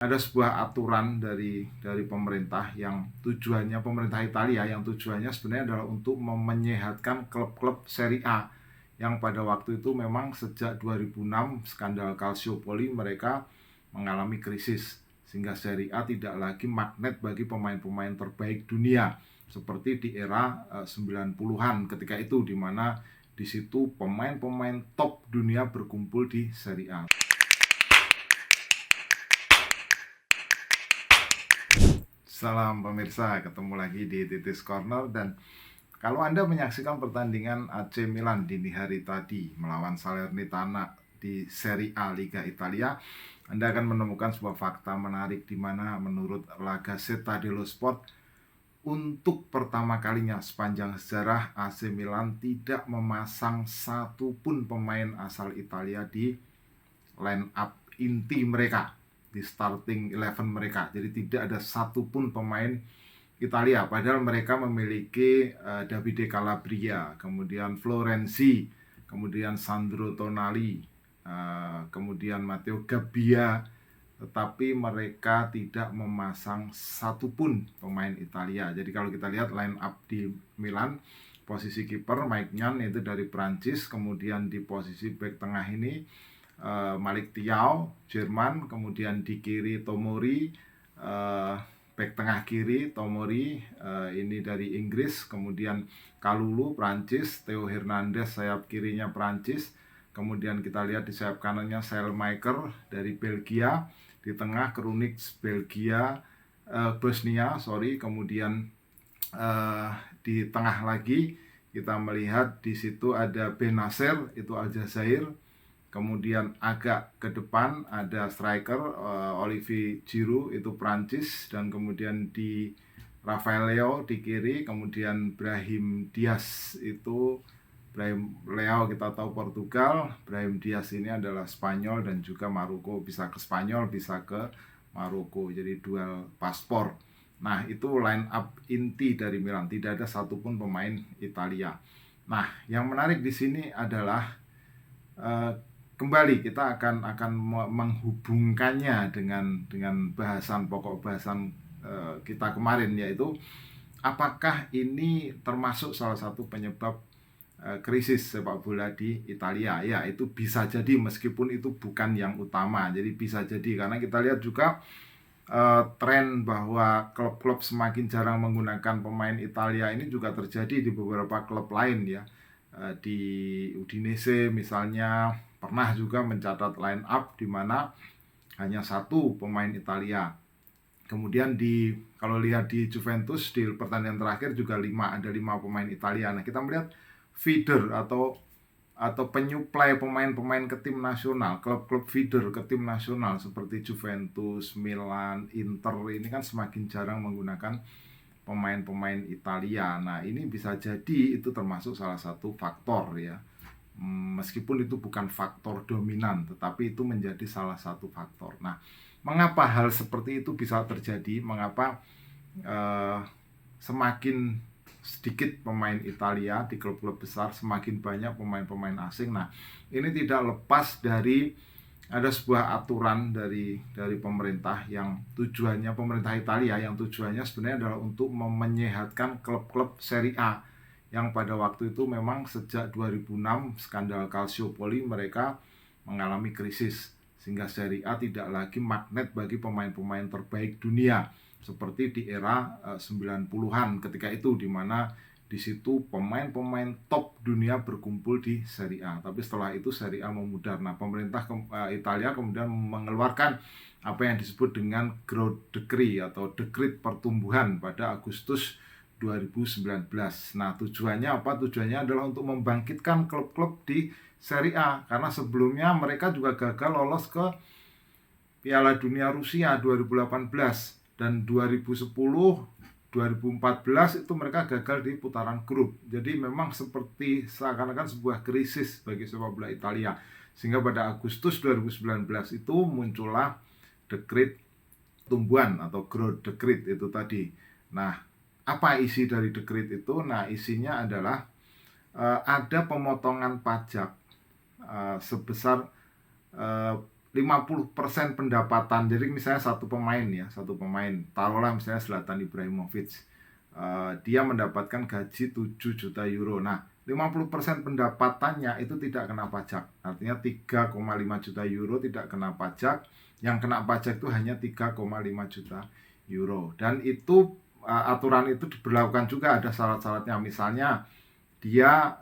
ada sebuah aturan dari pemerintah yang tujuannya, pemerintah Italia yang tujuannya sebenarnya adalah untuk menyehatkan klub-klub Serie A yang pada waktu itu memang sejak 2006 skandal Calciopoli mereka mengalami krisis, sehingga Serie A tidak lagi magnet bagi pemain-pemain terbaik dunia seperti di era 90-an ketika itu, di mana di situ pemain-pemain top dunia berkumpul di Serie A. Salam pemirsa, ketemu lagi di Titis Corner. Dan kalau Anda menyaksikan pertandingan AC Milan dini hari tadi melawan Salernitana di Serie A Liga Italia, Anda akan menemukan sebuah fakta menarik di mana menurut La Gazzetta dello Sport, untuk pertama kalinya sepanjang sejarah AC Milan tidak memasang satupun pemain asal Italia di line up inti mereka, di starting 11 mereka. Jadi tidak ada satupun pemain Italia, padahal mereka memiliki Davide Calabria, kemudian Florenzi, kemudian Sandro Tonali, kemudian Matteo Gabbia, tetapi mereka tidak memasang satupun pemain Italia. Jadi kalau kita lihat line up di Milan, posisi kiper Mike Nyan itu dari Prancis, kemudian di posisi back tengah ini Malik Thiaw, Jerman, kemudian di kiri Tomori, back tengah kiri Tomori, ini dari Inggris, kemudian Kalulu Prancis, Theo Hernandez sayap kirinya Prancis, kemudian kita lihat di sayap kanannya Saelmaker dari Belgia, di tengah Krunic Belgia, Bosnia, kemudian di tengah lagi kita melihat di situ ada Benacer, itu Aljazair. Kemudian agak ke depan ada striker Olivier Giroud, itu Prancis, dan kemudian di Rafael Leao di kiri, kemudian Brahim Diaz, itu Brahim Leao kita tahu Portugal, Brahim Diaz ini adalah Spanyol dan juga Maroko, bisa ke Spanyol bisa ke Maroko, jadi dual paspor. Nah, itu line up inti dari Milan, tidak ada satupun pemain Italia. Nah, yang menarik di sini adalah kembali kita akan menghubungkannya dengan pokok bahasan kita kemarin, yaitu apakah ini termasuk salah satu penyebab krisis sepak bola di Italia. Ya, itu bisa jadi, meskipun itu bukan yang utama. Jadi bisa jadi karena kita lihat juga tren bahwa klub-klub semakin jarang menggunakan pemain Italia ini juga terjadi di beberapa klub lain ya. Di Udinese misalnya pernah juga mencatat line up di mana hanya satu pemain Italia. Kemudian kalau lihat di Juventus di pertandingan terakhir juga ada 5 pemain Italia. Nah, kita melihat feeder atau penyuplai pemain-pemain ke tim nasional, klub-klub feeder ke tim nasional seperti Juventus, Milan, Inter ini kan semakin jarang menggunakan pemain-pemain Italia. Nah, ini bisa jadi itu termasuk salah satu faktor ya. Meskipun itu bukan faktor dominan, tetapi itu menjadi salah satu faktor. Nah, mengapa hal seperti itu bisa terjadi? Mengapa semakin sedikit pemain Italia di klub-klub besar, semakin banyak pemain-pemain asing? Nah, ini tidak lepas dari ada sebuah aturan dari pemerintah yang tujuannya, pemerintah Italia yang tujuannya sebenarnya adalah untuk menyehatkan klub-klub Serie A yang pada waktu itu memang sejak 2006 skandal Calciopoli mereka mengalami krisis, sehingga Serie A tidak lagi magnet bagi pemain-pemain terbaik dunia seperti di era 90-an ketika itu, di mana di situ pemain-pemain top dunia berkumpul di Serie A. Tapi setelah itu Serie A memudar. Nah, pemerintah Italia kemudian mengeluarkan apa yang disebut dengan growth decree atau dekret pertumbuhan pada Agustus 2019. Nah, tujuannya apa? Tujuannya adalah untuk membangkitkan klub-klub di Serie A, karena sebelumnya mereka juga gagal lolos ke Piala Dunia Rusia 2018 dan 2010 2014 itu mereka gagal di putaran grup. Jadi memang seperti seakan-akan sebuah krisis bagi sepak bola Italia. Sehingga pada Agustus 2019 itu muncullah dekret tumbuhan atau growth decree itu tadi. Nah, apa isi dari dekret itu? Nah, isinya adalah ada pemotongan pajak sebesar 50% pendapatan. Jadi misalnya satu pemain, taruhlah misalnya Zlatan Ibrahimovic, dia mendapatkan gaji 7 juta euro. Nah, 50% pendapatannya itu tidak kena pajak. Artinya 3,5 juta euro tidak kena pajak. Yang kena pajak itu hanya 3,5 juta euro. Dan itu aturan itu diberlakukan juga, ada syarat-syaratnya. Misalnya dia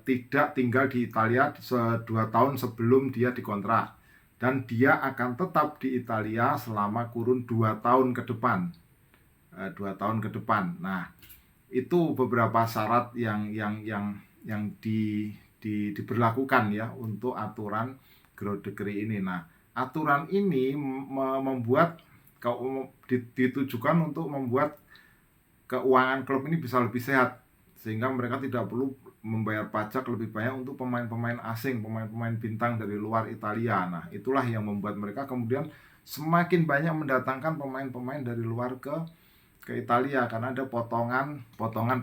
tidak tinggal di Italia 2 tahun sebelum dia dikontrak, dan dia akan tetap di Italia selama kurun 2 tahun ke depan. 2 tahun ke depan. Nah, itu beberapa syarat yang diberlakukan ya untuk aturan growth degree ini. Nah, aturan ini membuat ditujukan untuk membuat keuangan klub ini bisa lebih sehat, sehingga mereka tidak perlu membayar pajak lebih banyak untuk pemain-pemain asing, pemain-pemain bintang dari luar Italia. Nah, itulah yang membuat mereka kemudian semakin banyak mendatangkan pemain-pemain dari luar ke Italia, karena ada potongan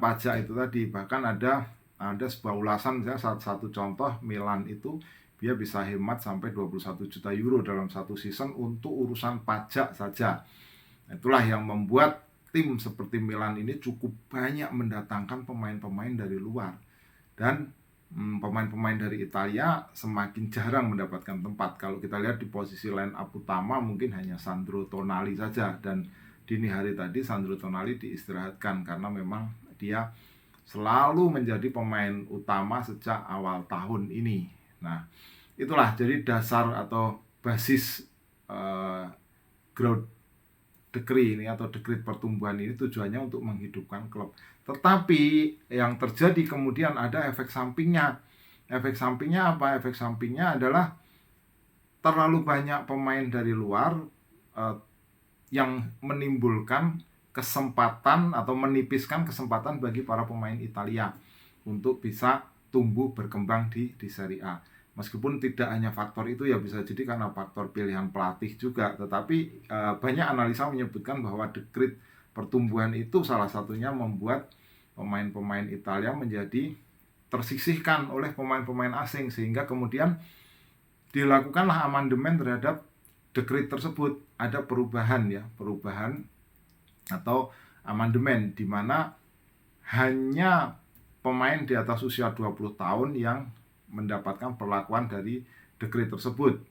pajak itu tadi. Bahkan ada sebuah ulasan, misalnya satu contoh, Milan itu dia bisa hemat sampai 21 juta euro dalam satu season untuk urusan pajak saja. Itulah yang membuat tim seperti Milan ini cukup banyak mendatangkan pemain-pemain dari luar. Dan pemain-pemain dari Italia semakin jarang mendapatkan tempat. Kalau kita lihat di posisi line up utama mungkin hanya Sandro Tonali saja, dan dini hari tadi Sandro Tonali diistirahatkan karena memang dia selalu menjadi pemain utama sejak awal tahun ini. Nah, itulah jadi dasar atau basis growth degree ini atau degree pertumbuhan ini tujuannya untuk menghidupkan klub. Tetapi yang terjadi kemudian ada efek sampingnya. Efek sampingnya apa? Efek sampingnya adalah terlalu banyak pemain dari luar yang menimbulkan kesempatan atau menipiskan kesempatan bagi para pemain Italia untuk bisa tumbuh berkembang di Serie A. Meskipun tidak hanya faktor itu, ya bisa jadi karena faktor pilihan pelatih juga. Tetapi banyak analisa menyebutkan bahwa dekrit pertumbuhan itu salah satunya membuat pemain-pemain Italia menjadi tersisihkan oleh pemain-pemain asing, sehingga kemudian dilakukanlah amandemen terhadap dekrit tersebut. Ada perubahan atau amandemen di mana hanya pemain di atas usia 20 tahun yang mendapatkan perlakuan dari dekret tersebut,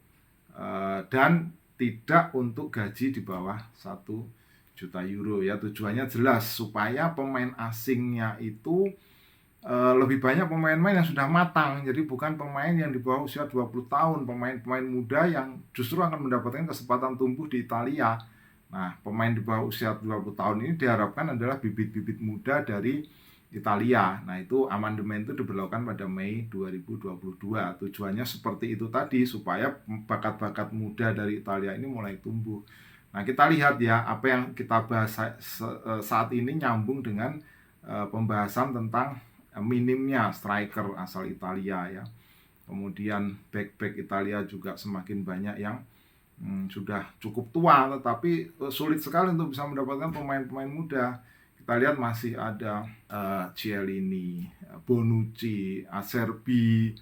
dan tidak untuk gaji di bawah 1 juta euro ya. Tujuannya jelas supaya pemain asingnya itu lebih banyak pemain-pemain yang sudah matang. Jadi bukan pemain yang di bawah usia 20 tahun, pemain-pemain muda yang justru akan mendapatkan kesempatan tumbuh di Italia. Nah, pemain di bawah usia 20 tahun ini diharapkan adalah bibit-bibit muda dari Italia. Nah, itu amandemen itu diberlakukan pada Mei 2022. Tujuannya seperti itu tadi, supaya bakat-bakat muda dari Italia ini mulai tumbuh. Nah, kita lihat ya, apa yang kita bahas saat ini nyambung dengan pembahasan tentang minimnya striker asal Italia ya. Kemudian back-back Italia juga semakin banyak yang sudah cukup tua, tetapi sulit sekali untuk bisa mendapatkan pemain-pemain muda. Kita lihat masih ada Chiellini, Bonucci, Acerbi,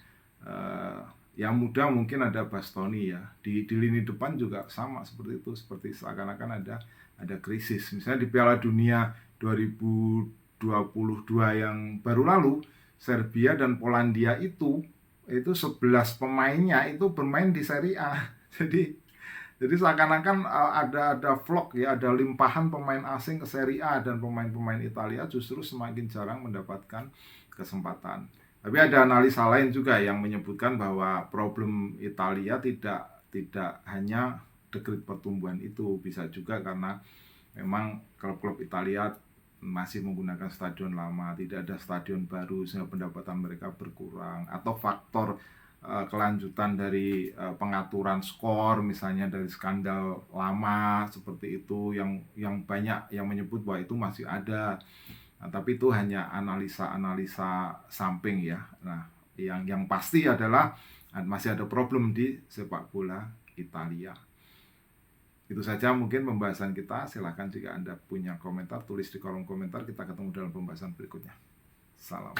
yang muda mungkin ada Bastoni ya. Di lini depan juga sama seperti itu, seperti seakan-akan ada krisis. Misalnya di Piala Dunia 2022 yang baru lalu, Serbia dan Polandia itu 11 pemainnya itu bermain di Serie A. Jadi seakan-akan ada vlog ya, ada limpahan pemain asing ke Serie A, dan pemain-pemain Italia justru semakin jarang mendapatkan kesempatan. Tapi ada analisa lain juga yang menyebutkan bahwa problem Italia tidak hanya dekrit pertumbuhan itu, bisa juga karena memang klub-klub Italia masih menggunakan stadion lama, tidak ada stadion baru sehingga pendapatan mereka berkurang, atau faktor kelanjutan dari pengaturan skor, misalnya dari skandal lama seperti itu, yang banyak yang menyebut bahwa itu masih ada. Nah, tapi itu hanya analisa samping ya. Nah, yang pasti adalah masih ada problem di sepak bola Italia. Itu saja mungkin pembahasan kita. Silahkan jika Anda punya komentar, tulis di kolom komentar. Kita ketemu dalam pembahasan berikutnya. Salam.